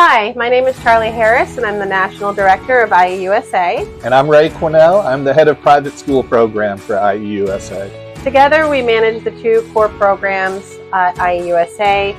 Hi, my name is Charli Harris and I'm the National Director of iE-USA. And I'm Ray Quesnel. I'm the Head of Private School Program for iE-USA. Together we manage the two core programs at iE-USA,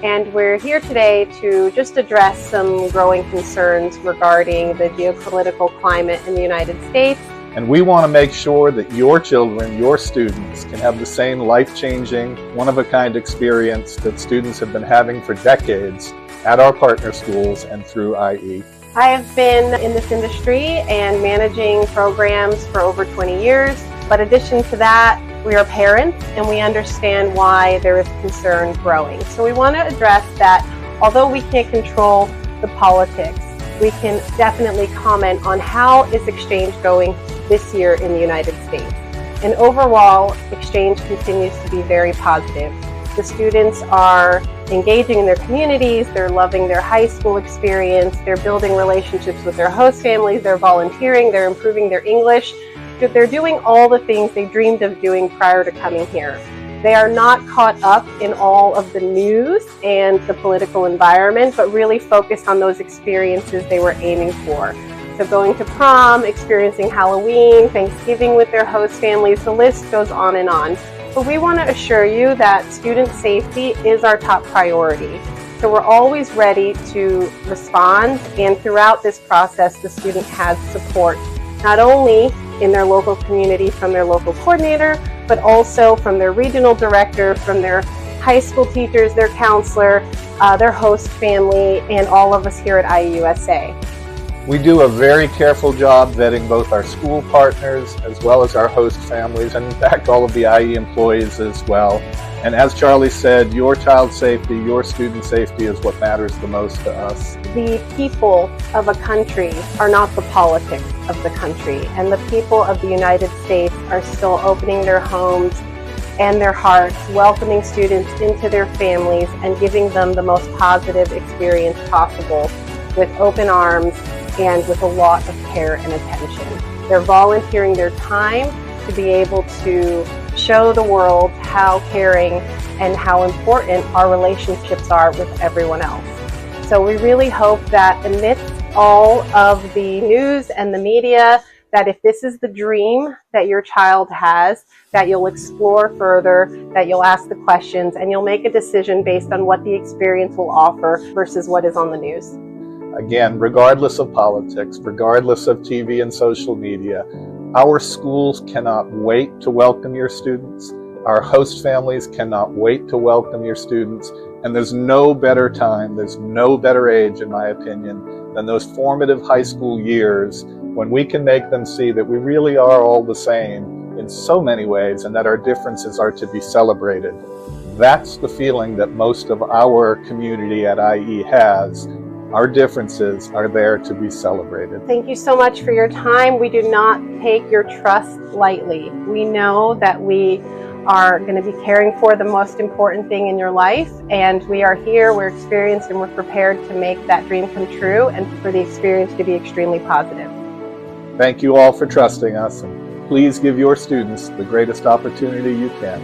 and we're here today to just address some growing concerns regarding the geopolitical climate in the United States. And we want to make sure that your children, your students, can have the same life-changing, one-of-a-kind experience that students have been having for decades at our partner schools and through IE. I have been in this industry and managing programs for over 20 years, but in addition to that, we are parents and we understand why there is concern growing. So we want to address that. Although we can't control the politics, we can definitely comment on how is exchange going this year in the United States. And overall, exchange continues to be very positive. The students are engaging in their communities, they're loving their high school experience, they're building relationships with their host families, they're volunteering, they're improving their English. They're doing all the things they dreamed of doing prior to coming here. They are not caught up in all of the news and the political environment, but really focused on those experiences they were aiming for. So going to prom, experiencing Halloween, Thanksgiving with their host families, the list goes on and on. But we want to assure you that student safety is our top priority. So we're always ready to respond, and throughout this process, the student has support, not only in their local community from their local coordinator, but also from their regional director, from their high school teachers, their counselor, their host family, and all of us here at iE-USA. We do a very careful job vetting both our school partners as well as our host families, and in fact all of the IE employees as well. And as Charli said, your child's safety, your student safety is what matters the most to us. The people of a country are not the politics of the country, and the people of the United States are still opening their homes and their hearts, welcoming students into their families and giving them the most positive experience possible with open arms and with a lot of care and attention. They're volunteering their time to be able to show the world how caring and how important our relationships are with everyone else. So we really hope that amidst all of the news and the media, that if this is the dream that your child has, that you'll explore further, that you'll ask the questions, and you'll make a decision based on what the experience will offer versus what is on the news. Again, regardless of politics, regardless of TV and social media, our schools cannot wait to welcome your students. Our host families cannot wait to welcome your students. And there's no better time, there's no better age, in my opinion, than those formative high school years when we can make them see that we really are all the same in so many ways and that our differences are to be celebrated. That's the feeling that most of our community at IE has. Our differences are there to be celebrated. Thank you so much for your time. We do not take your trust lightly. We know that we are going to be caring for the most important thing in your life, and we are here, we're experienced, and we're prepared to make that dream come true and for the experience to be extremely positive. Thank you all for trusting us, and please give your students the greatest opportunity you can.